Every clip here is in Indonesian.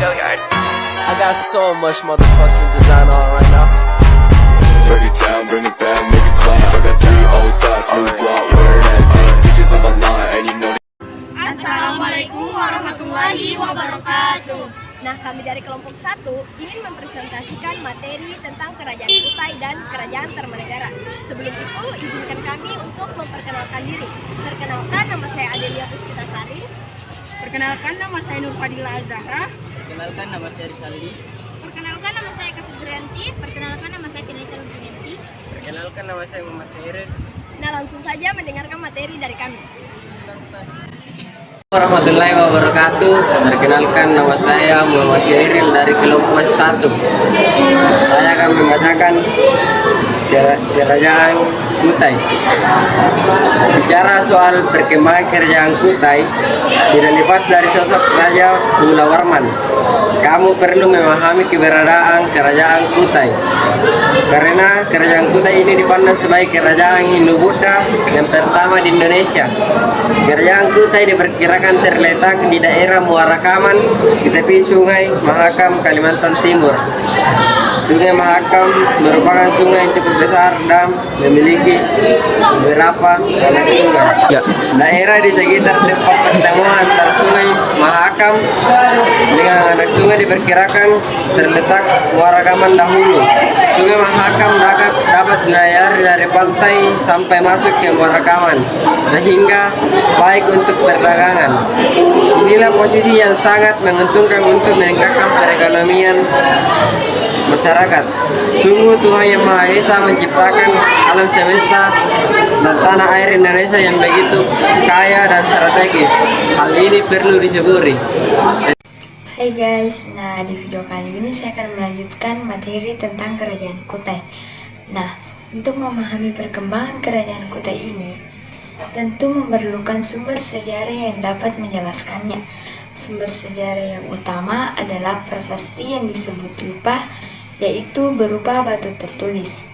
I got so much motherfucking design on right now. Break it down, bring it back, make it clap. I got 3 old thoughts, new block, where that thing. Bitches on my line, and you know. Assalamualaikum warahmatullahi wabarakatuh. Nah, kami dari kelompok 1 ingin mempresentasikan materi tentang Kerajaan Kutai dan Kerajaan Tarumanegara. Sebelum itu, izinkan kami untuk memperkenalkan diri. Perkenalkan, nama saya Adelia Puspitasari. Perkenalkan, nama saya Nur Fadila Azahra. Perkenalkan, nama saya Rizaldi. Perkenalkan, nama saya Kapudrianti. Perkenalkan, nama saya Tinita Lubrianti. Perkenalkan, nama saya Muhammad Khairil. Nah, langsung saja mendengarkan materi dari kami. Warahmatullahi wabarakatuh. Perkenalkan, nama saya Muhammad Khairil dari kelompok 1. Saya akan membacakan Kerajaan Kutai. Bicara soal perkembangan Kerajaan Kutai, tidak lepas dari sosok Raja Mula Warman. Kamu perlu memahami keberadaan Kerajaan Kutai, karena Kerajaan Kutai ini dipandang sebagai kerajaan Hindu-Buddha yang pertama di Indonesia. Kerajaan Kutai diperkirakan terletak di daerah Muara Kaman di tepi Sungai Mahakam, Kalimantan Timur. Sungai Mahakam merupakan sungai yang cukup besar dan memiliki beberapa anak sungai. Daerah di sekitar tempat pertemuan antara Sungai Mahakam dengan anak sungai diperkirakan terletak Muara Kaman dahulu. Sungai Mahakam dapat dilayari dari pantai sampai masuk ke Muara Kaman, sehingga baik untuk perdagangan. Inilah posisi yang sangat menguntungkan untuk meningkatkan perekonomian masyarakat. Sungguh Tuhan Yang Maha Esa menciptakan alam semesta dan tanah air Indonesia yang begitu kaya dan strategis. Hal ini perlu disyukuri. Hai guys, nah di video kali ini saya akan melanjutkan materi tentang Kerajaan Kutai. Nah, untuk memahami perkembangan Kerajaan Kutai ini, tentu memerlukan sumber sejarah yang dapat menjelaskannya. Sumber sejarah yang utama adalah prasasti yang disebut Yupa, yaitu berupa batu tertulis.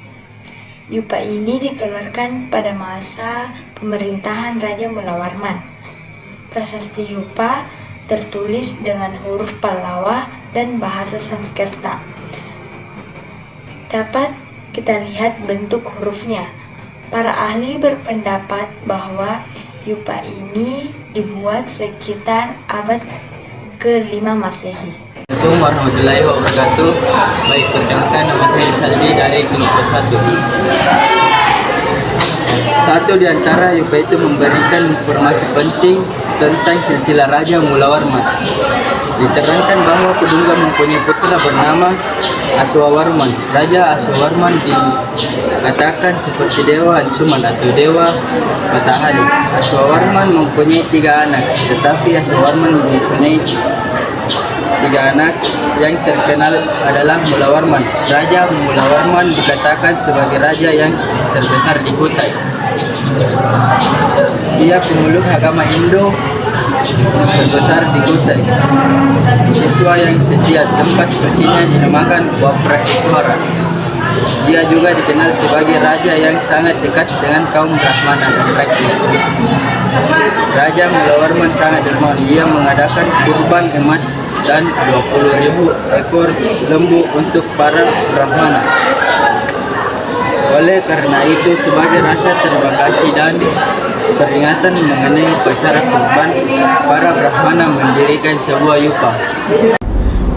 Yupa ini dikeluarkan pada masa pemerintahan Raja Mula Warman. Prasasti Yupa tertulis dengan huruf Pallawa dan bahasa Sanskerta. Dapat kita lihat bentuk hurufnya. Para ahli berpendapat bahwa Yupa ini dibuat sekitar abad ke-5 Masehi. Assalamualaikum warahmatullahi wabarakatuh. Baik, perkenalkan, nama saya Rizaldi dari kelompok 1. Satu di antara Yupa itu memberikan informasi penting tentang silsilah Raja Mula Warman. Diterangkan bahwa Kedungga mempunyai putra bernama Aswawarman. Raja Aswawarman dikatakan seperti dewa Ansuman atau dewa matahari. Aswawarman mempunyai 3 anak, tetapi Aswawarman mempunyai 3 anak yang terkenal adalah Mula Warman. Raja Mula Warman dikatakan sebagai raja yang terbesar di Kutai. Dia pemeluk agama Hindu terbesar di Kutai. Siswa yang setia, tempat sucinya dinamakan Waprahiswara. Dia juga dikenal sebagai raja yang sangat dekat dengan kaum Brahmana dan rakyat. Raja Mula Warman sangat dermawan. Dia mengadakan kurban emas dan 20.000 ekor lembu untuk para Brahmana. Oleh karena itu, sebagai rasa terima kasih dan peringatan mengenai upacara kurban, para Brahmana mendirikan sebuah yupa.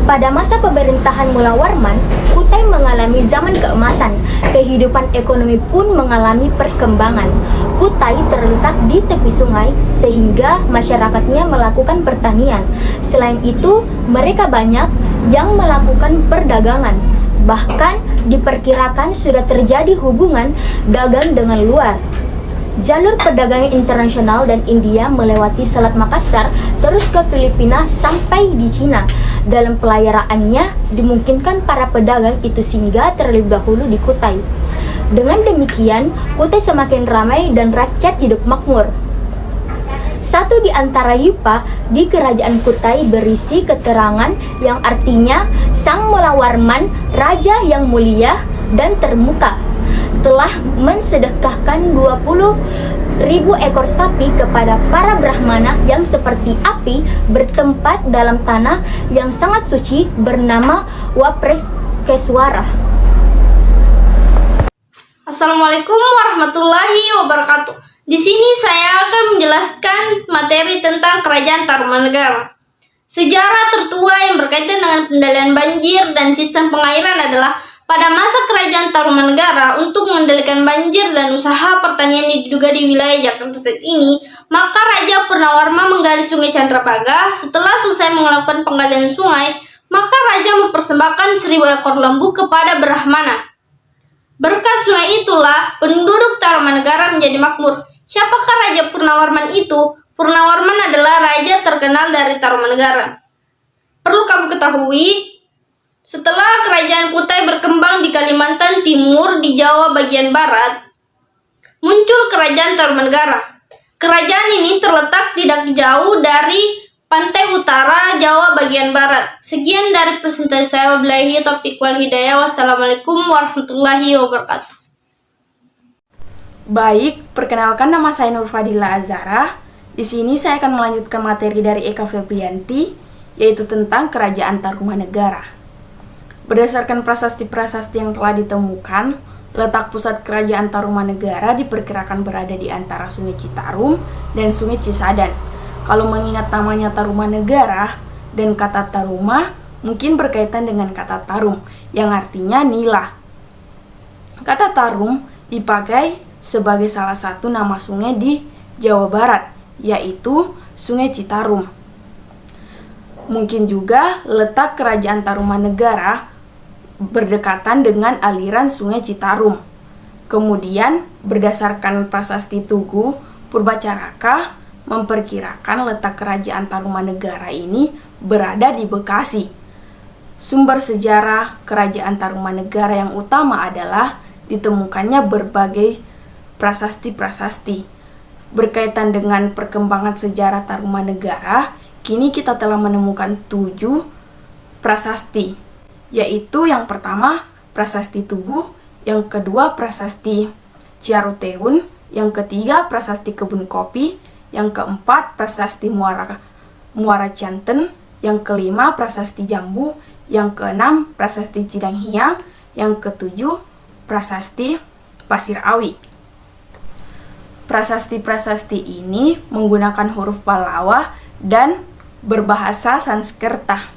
Pada masa pemerintahan Mula Warman, Kutai mengalami zaman keemasan. Kehidupan ekonomi pun mengalami perkembangan. Kutai terletak di tepi sungai sehingga masyarakatnya melakukan pertanian. Selain itu, mereka banyak yang melakukan perdagangan. Bahkan diperkirakan sudah terjadi hubungan dagang dengan luar. Jalur perdagangan internasional dan India melewati Selat Makassar terus ke Filipina sampai di Cina. Dalam pelayaraannya dimungkinkan para pedagang itu singgah terlebih dahulu di Kutai. Dengan demikian, Kutai semakin ramai dan rakyat hidup makmur. Satu di antara yupa di Kerajaan Kutai berisi keterangan yang artinya Sang Mula Warman, Raja yang mulia dan termuka, telah mensedekahkan 20 ribu ekor sapi kepada para Brahmana yang seperti api bertempat dalam tanah yang sangat suci bernama Wapreskeswara. Assalamualaikum warahmatullahi wabarakatuh. Di sini saya akan menjelaskan materi tentang Kerajaan Tarumanegara. Sejarah tertua yang berkaitan dengan pengendalian banjir dan sistem pengairan adalah pada masa Kerajaan Tarumanegara untuk mengendalikan banjir dan usaha pertanian yang diduga di wilayah Jakarta saat ini, maka Raja Purnawarma menggali Sungai Chandrabhaga. Setelah selesai melakukan penggalian sungai, maka Raja mempersembahkan 1000 ekor lembu kepada Brahmana. Berkat sungai itulah penduduk Tarumanegara menjadi makmur. Siapakah Raja Purnawarman itu? Purnawarman adalah raja terkenal dari Tarumanegara. Perlu kamu ketahui, setelah Kerajaan Kutai berkembang di Kalimantan Timur di Jawa bagian barat, muncul Kerajaan Tarumanegara. Kerajaan ini terletak tidak jauh dari pantai utara Jawa bagian barat. Sekian dari presentasi saya. Wabillahi taufiq wal hidayah. Wassalamualaikum warahmatullahi wabarakatuh. Baik, perkenalkan nama saya Nur Fadila Azara. Di sini saya akan melanjutkan materi dari Eka Febrianti, yaitu tentang Kerajaan Tarumanegara. Berdasarkan prasasti-prasasti yang telah ditemukan, letak pusat Kerajaan Tarumanegara diperkirakan berada di antara Sungai Citarum dan Sungai Cisadane. Kalau mengingat namanya Tarumanegara dan kata Taruma, mungkin berkaitan dengan kata tarum, yang artinya nila. Kata tarum dipakai sebagai salah satu nama sungai di Jawa Barat, yaitu Sungai Citarum. Mungkin juga letak Kerajaan Tarumanegara berdekatan dengan aliran Sungai Citarum. Kemudian, berdasarkan prasasti Tugu, Purbacaraka memperkirakan letak Kerajaan Tarumanegara ini berada di Bekasi. Sumber sejarah Kerajaan Tarumanegara yang utama adalah ditemukannya berbagai prasasti-prasasti. Berkaitan dengan perkembangan sejarah Tarumanegara, kini kita telah menemukan 7 prasasti, yaitu yang pertama prasasti Tugu, yang kedua prasasti Ciaruteun, yang ketiga prasasti Kebun Kopi, yang keempat prasasti Muara Cianten, yang kelima prasasti Jambu, yang keenam prasasti Cidanghiang, yang ketujuh prasasti Pasir Awi. Prasasti-prasasti ini menggunakan huruf Pallawa dan berbahasa Sanskerta.